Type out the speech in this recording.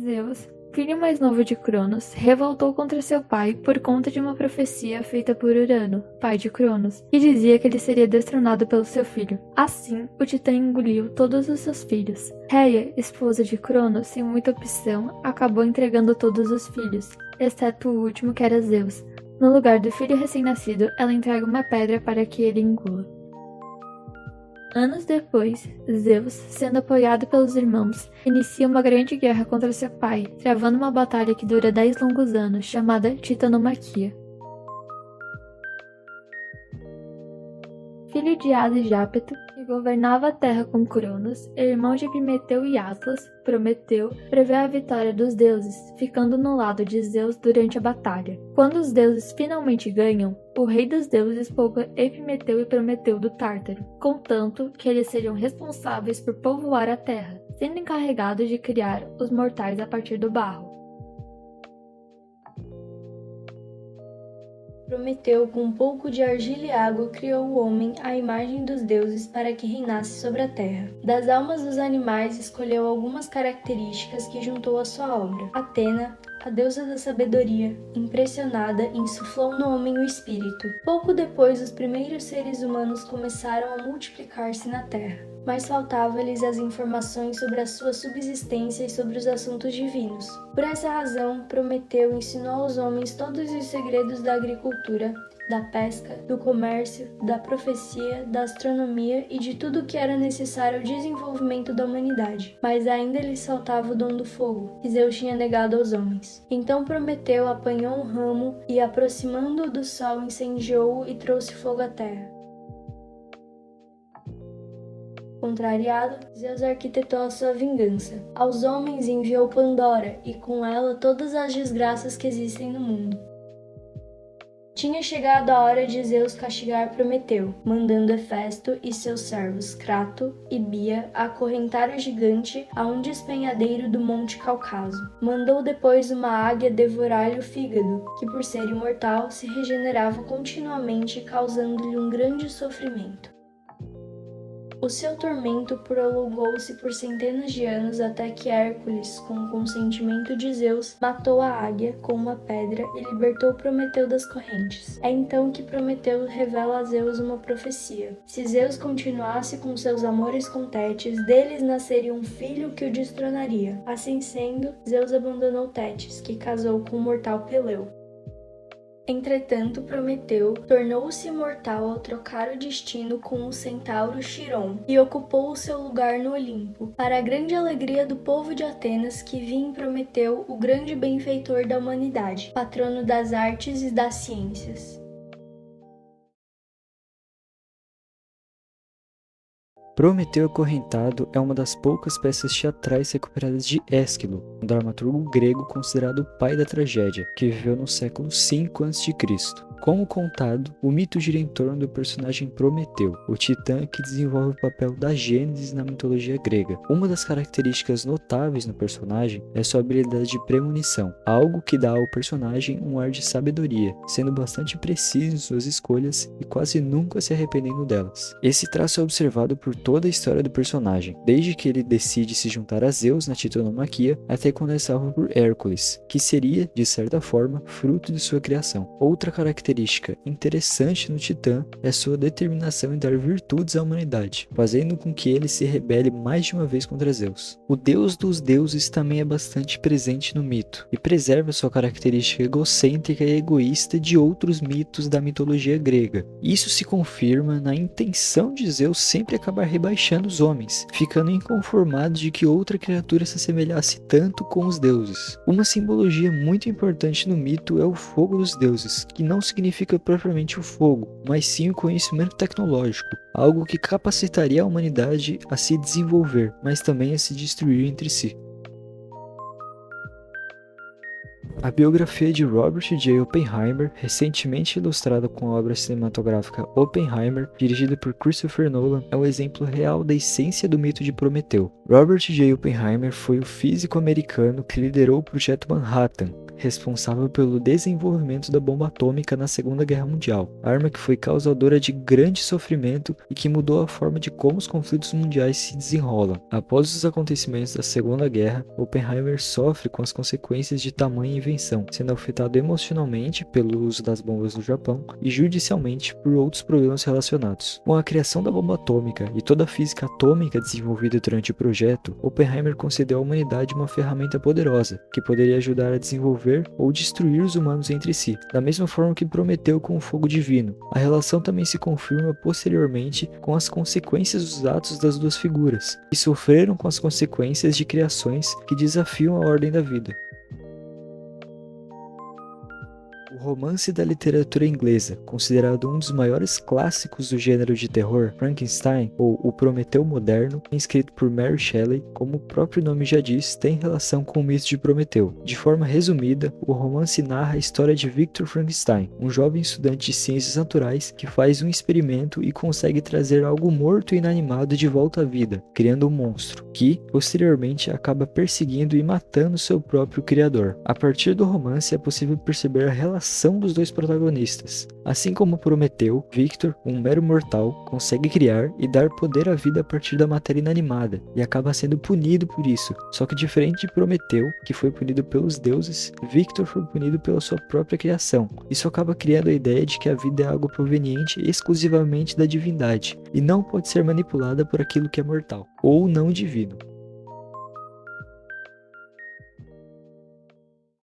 Zeus, filho mais novo de Cronos, revoltou contra seu pai por conta de uma profecia feita por Urano, pai de Cronos, que dizia que ele seria destronado pelo seu filho. Assim, o Titã engoliu todos os seus filhos. Reia, esposa de Cronos, sem muita opção, acabou entregando todos os filhos, exceto o último que era Zeus. No lugar do filho recém-nascido, ela entrega uma pedra para que ele engula. Anos depois, Zeus, sendo apoiado pelos irmãos, inicia uma grande guerra contra seu pai, travando uma batalha que dura 10 longos anos, chamada Titanomaquia. Filho de Hades e Jápeto, que governava a terra com Cronos, irmão de Epimeteu e Atlas, Prometeu prevê a vitória dos deuses, ficando no lado de Zeus durante a batalha. Quando os deuses finalmente ganham, o rei dos deuses poupa Epimeteu e Prometeu do Tártaro, contanto que eles seriam responsáveis por povoar a terra, sendo encarregados de criar os mortais a partir do barro. Prometeu, com um pouco de argila e água, criou o homem à imagem dos deuses para que reinasse sobre a terra. Das almas dos animais, escolheu algumas características que juntou à sua obra. Atena, a deusa da sabedoria, impressionada, insuflou no homem o espírito. Pouco depois, os primeiros seres humanos começaram a multiplicar-se na terra, mas faltava-lhes as informações sobre a sua subsistência e sobre os assuntos divinos. Por essa razão, Prometeu ensinou aos homens todos os segredos da agricultura, da pesca, do comércio, da profecia, da astronomia e de tudo o que era necessário ao desenvolvimento da humanidade. Mas ainda lhes faltava o dom do fogo, que Zeus tinha negado aos homens. Então Prometeu apanhou um ramo e, aproximando-o do sol, incendiou-o e trouxe fogo à terra. Contrariado, Zeus arquitetou a sua vingança. Aos homens enviou Pandora e com ela todas as desgraças que existem no mundo. Tinha chegado a hora de Zeus castigar Prometeu, mandando Hefesto e seus servos Crato e Bia acorrentar o gigante a um despenhadeiro do Monte Cáucaso. Mandou depois uma águia devorar-lhe o fígado, que por ser imortal se regenerava continuamente, causando-lhe um grande sofrimento. O seu tormento prolongou-se por centenas de anos até que Hércules, com o consentimento de Zeus, matou a águia com uma pedra e libertou Prometeu das correntes. É então que Prometeu revela a Zeus uma profecia. Se Zeus continuasse com seus amores com Tétis, deles nasceria um filho que o destronaria. Assim sendo, Zeus abandonou Tétis, que casou com o mortal Peleu. Entretanto, Prometeu tornou-se imortal ao trocar o destino com o centauro Chiron e ocupou o seu lugar no Olimpo, para a grande alegria do povo de Atenas, que via em Prometeu o grande benfeitor da humanidade, patrono das artes e das ciências. Prometeu Acorrentado é uma das poucas peças teatrais recuperadas de Ésquilo, um dramaturgo grego considerado o pai da tragédia, que viveu no século V a.C. Como contado, o mito gira em torno do personagem Prometeu, o titã que desenvolve o papel da Gênesis na mitologia grega. Uma das características notáveis no personagem é sua habilidade de premonição, algo que dá ao personagem um ar de sabedoria, sendo bastante preciso em suas escolhas e quase nunca se arrependendo delas. Esse traço é observado por toda a história do personagem, desde que ele decide se juntar a Zeus na Titanomaquia até quando é salvo por Hércules, que seria, de certa forma, fruto de sua criação. Outra característica interessante no Titã é sua determinação em dar virtudes à humanidade, fazendo com que ele se rebele mais de uma vez contra Zeus. O deus dos deuses também é bastante presente no mito, e preserva sua característica egocêntrica e egoísta de outros mitos da mitologia grega. Isso se confirma na intenção de Zeus sempre acabar rebaixando os homens, ficando inconformado de que outra criatura se assemelhasse tanto com os deuses. Uma simbologia muito importante no mito é o fogo dos deuses, que não significa propriamente o fogo, mas sim o conhecimento tecnológico, algo que capacitaria a humanidade a se desenvolver, mas também a se destruir entre si. A biografia de Robert J. Oppenheimer, recentemente ilustrada com a obra cinematográfica Oppenheimer, dirigida por Christopher Nolan, é um exemplo real da essência do mito de Prometeu. Robert J. Oppenheimer foi o físico americano que liderou o Projeto Manhattan, responsável pelo desenvolvimento da bomba atômica na Segunda Guerra Mundial, arma que foi causadora de grande sofrimento e que mudou a forma de como os conflitos mundiais se desenrolam. Após os acontecimentos da Segunda Guerra, Oppenheimer sofre com as consequências de tamanha invenção, sendo afetado emocionalmente pelo uso das bombas no Japão e judicialmente por outros problemas relacionados. Com a criação da bomba atômica e toda a física atômica desenvolvida durante o projeto, Oppenheimer concedeu à humanidade uma ferramenta poderosa que poderia ajudar a desenvolver ou destruir os humanos entre si, da mesma forma que Prometeu com o fogo divino. A relação também se confirma posteriormente com as consequências dos atos das duas figuras, que sofreram com as consequências de criações que desafiam a ordem da vida. O romance da literatura inglesa, considerado um dos maiores clássicos do gênero de terror, Frankenstein, ou O Prometeu Moderno, escrito por Mary Shelley, como o próprio nome já diz, tem relação com o mito de Prometeu. De forma resumida, o romance narra a história de Victor Frankenstein, um jovem estudante de ciências naturais que faz um experimento e consegue trazer algo morto e inanimado de volta à vida, criando um monstro, que, posteriormente, acaba perseguindo e matando seu próprio criador. A partir do romance é possível perceber a relação dos dois protagonistas. Assim como Prometeu, Victor, um mero mortal, consegue criar e dar poder à vida a partir da matéria inanimada e acaba sendo punido por isso. Só que diferente de Prometeu, que foi punido pelos deuses, Victor foi punido pela sua própria criação. Isso acaba criando a ideia de que a vida é algo proveniente exclusivamente da divindade e não pode ser manipulada por aquilo que é mortal ou não divino.